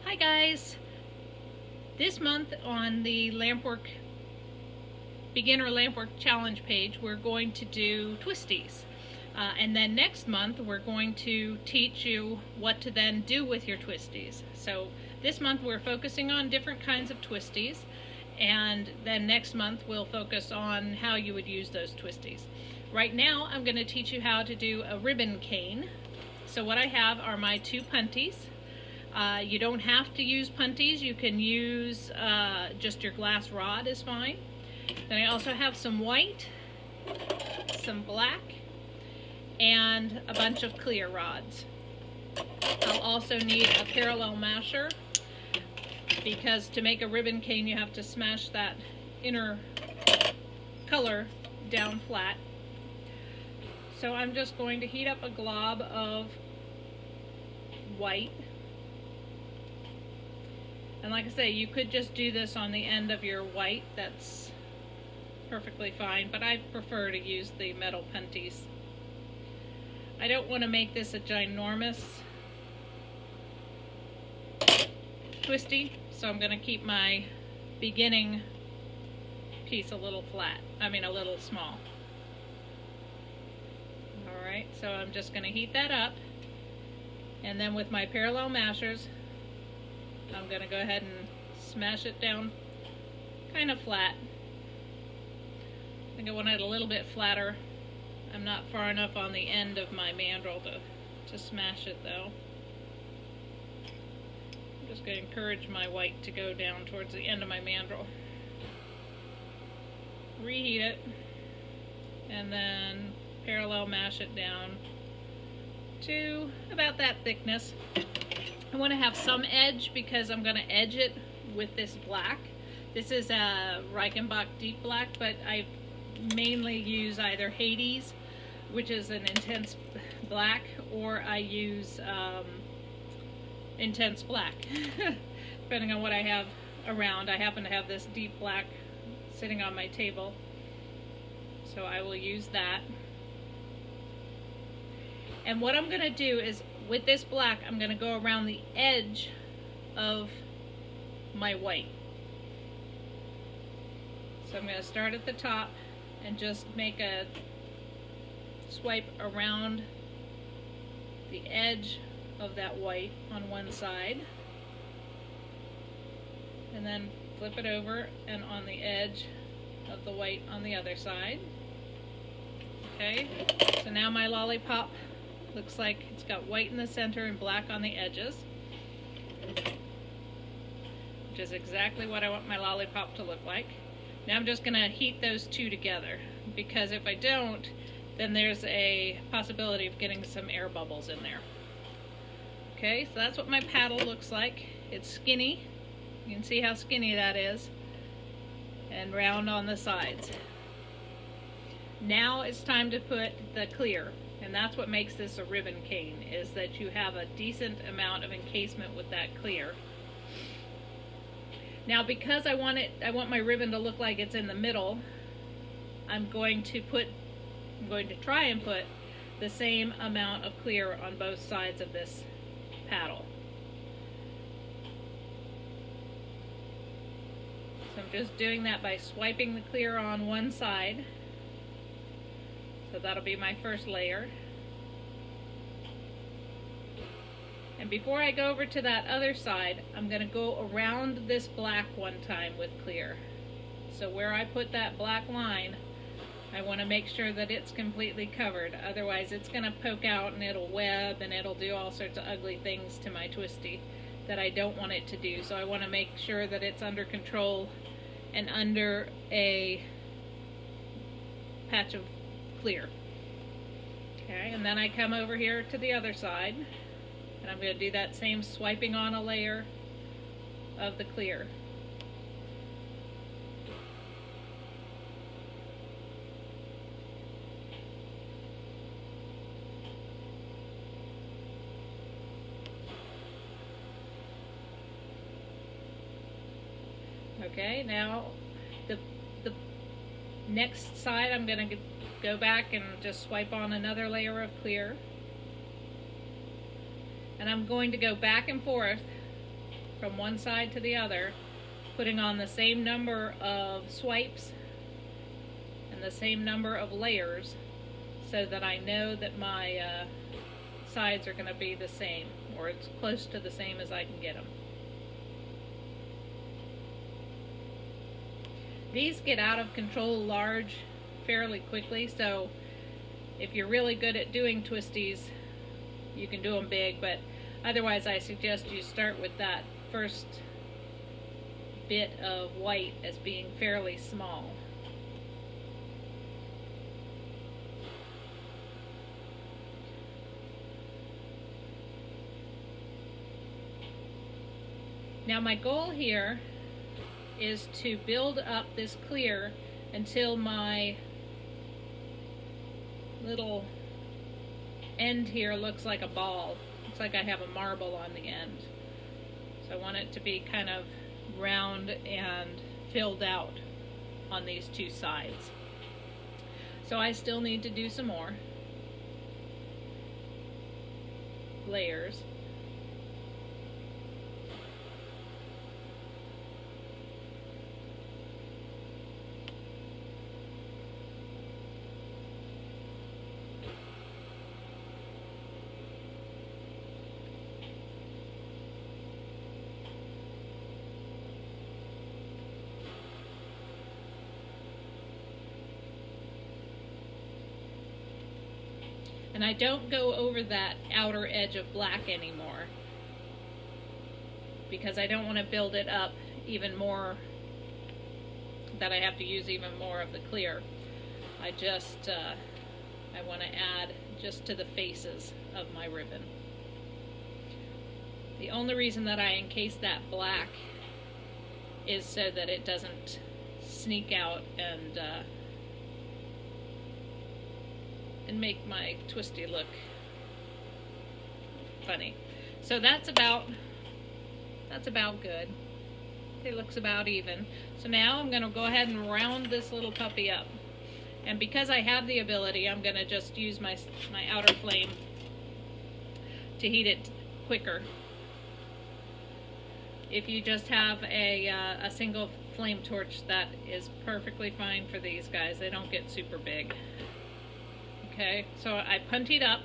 Hi guys! This month on the Beginner Lampwork Challenge page, we're going to do twisties. And then next month we're going to teach you what to then do with your twisties. So this month we're focusing on different kinds of twisties, and then next month we'll focus on how you would use those twisties. Right now I'm going to teach you how to do a ribbon cane. So what I have are my two punties. You don't have to use punties, you can use just your glass rod is fine. Then I also have some white, some black, and a bunch of clear rods. I'll also need a parallel masher, because to make a ribbon cane you have to smash that inner color down flat. So I'm just going to heat up a glob of white. And like I say, you could just do this on the end of your white, that's perfectly fine, but I prefer to use the metal punties. I don't want to make this a ginormous twisty, so I'm going to keep my beginning piece a little small. Alright, so I'm just going to heat that up, and then with my parallel mashers I'm going to go ahead and smash it down kind of flat. I think I want it a little bit flatter. I'm not far enough on the end of my mandrel to smash it though. I'm just going to encourage my white to go down towards the end of my mandrel. Reheat it, and then parallel mash it down to about that thickness. I want to have some edge because I'm going to edge it with this black. This is a Reichenbach deep black, but I mainly use either Hades, which is an intense black, or I use intense black, depending on what I have around. I happen to have this deep black sitting on my table, so I will use that. And what I'm going to do is, with this black, I'm going to go around the edge of my white. So I'm going to start at the top and just make a swipe around the edge of that white on one side, and then flip it over and on the edge of the white on the other side. Okay, so now my lollipop looks like it's got white in the center and black on the edges, which is exactly what I want my lollipop to look like. Now I'm just going to heat those two together, because if I don't, then there's a possibility of getting some air bubbles in there. Okay, so that's what my paddle looks like. It's skinny. You can see how skinny that is, and round on the sides. Now it's time to put the clear. And that's what makes this a ribbon cane, is that you have a decent amount of encasement with that clear. Now, because I want my ribbon to look like it's in the middle, I'm going to try and put the same amount of clear on both sides of this paddle. So I'm just doing that by swiping the clear on one side. So that'll be my first layer. And before I go over to that other side, I'm going to go around this black one time with clear. So where I put that black line, I want to make sure that it's completely covered. Otherwise it's going to poke out and it'll web and it'll do all sorts of ugly things to my twisty that I don't want it to do. So I want to make sure that it's under control and under a patch of clear. Okay, and then I come over here to the other side, and I'm going to do that same swiping on a layer of the clear. Okay, now the next side I'm going to go back and just swipe on another layer of clear. And I'm going to go back and forth from one side to the other, putting on the same number of swipes and the same number of layers so that I know that my sides are going to be the same, or it's close to the same as I can get them. These get out of control large fairly quickly, so if you're really good at doing twisties, you can do them big, but otherwise I suggest you start with that first bit of white as being fairly small. Now my goal here is to build up this clear until my little end here looks like a ball. Looks like I have a marble on the end. So I want it to be kind of round and filled out on these two sides. So I still need to do some more layers. And I don't go over that outer edge of black anymore because I don't want to build it up even more, that I have to use even more of the clear. I just, I want to add just to the faces of my ribbon. The only reason that I encase that black is so that it doesn't sneak out and make my twisty look funny. So that's about good. It looks about even. So now I'm going to go ahead and round this little puppy up. And because I have the ability, I'm going to just use my outer flame to heat it quicker. If you just have a single flame torch, that is perfectly fine for these guys. They don't get super big. Okay, so I puntied up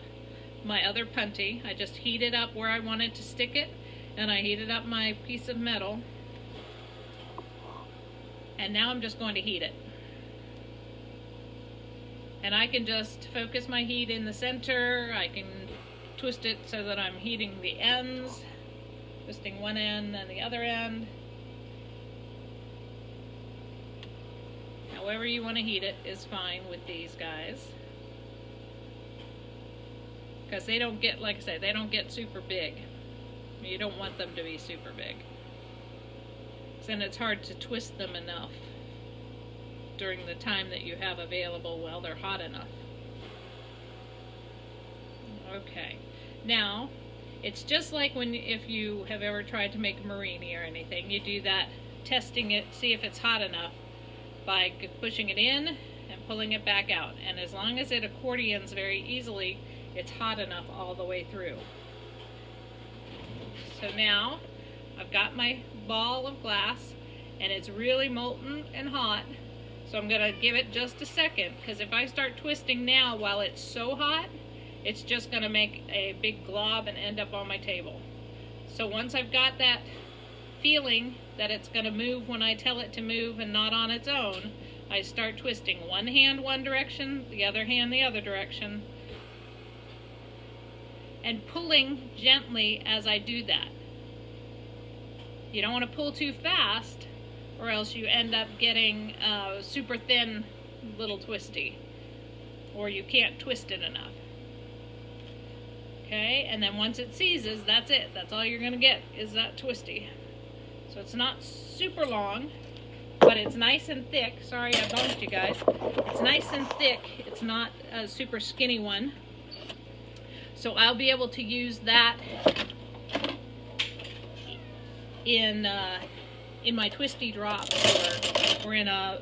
my other punty. I just heated up where I wanted to stick it, and I heated up my piece of metal. And now I'm just going to heat it. And I can just focus my heat in the center. I can twist it so that I'm heating the ends, twisting one end and the other end. However you want to heat it is fine with these guys. Because they don't get, like I said, they don't get super big. You don't want them to be super big. Then it's hard to twist them enough during the time that you have available while they're hot enough. Okay, now it's just like if you have ever tried to make a marini or anything, you do that, testing it, see if it's hot enough by pushing it in and pulling it back out. And as long as it accordions very easily, it's hot enough all the way through. So now I've got my ball of glass and it's really molten and hot, so I'm going to give it just a second, because if I start twisting now while it's so hot, it's just going to make a big glob and end up on my table. So once I've got that feeling that it's going to move when I tell it to move and not on its own, I start twisting one hand one direction, the other hand the other direction, and pulling gently as I do that. You don't want to pull too fast, or else you end up getting super thin little twisty, or you can't twist it enough. Okay, and then once it seizes, that's it. That's all you're going to get is that twisty. So it's not super long, but it's nice and thick. Sorry I bumped you guys. It's nice and thick. It's not a super skinny one. So I'll be able to use that in my twisty drops or in a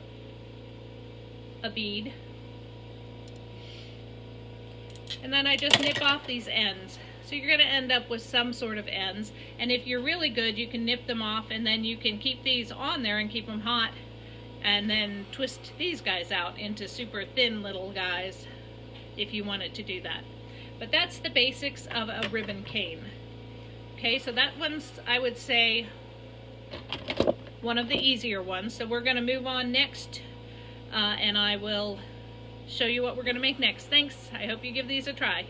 bead. And then I just nip off these ends. So you're going to end up with some sort of ends. And if you're really good, you can nip them off, and then you can keep these on there and keep them hot, and then twist these guys out into super thin little guys if you wanted to do that. But that's the basics of a ribbon cane. Okay, so that one's, I would say, one of the easier ones. So we're going to move on next, and I will show you what we're going to make next. Thanks. I hope you give these a try.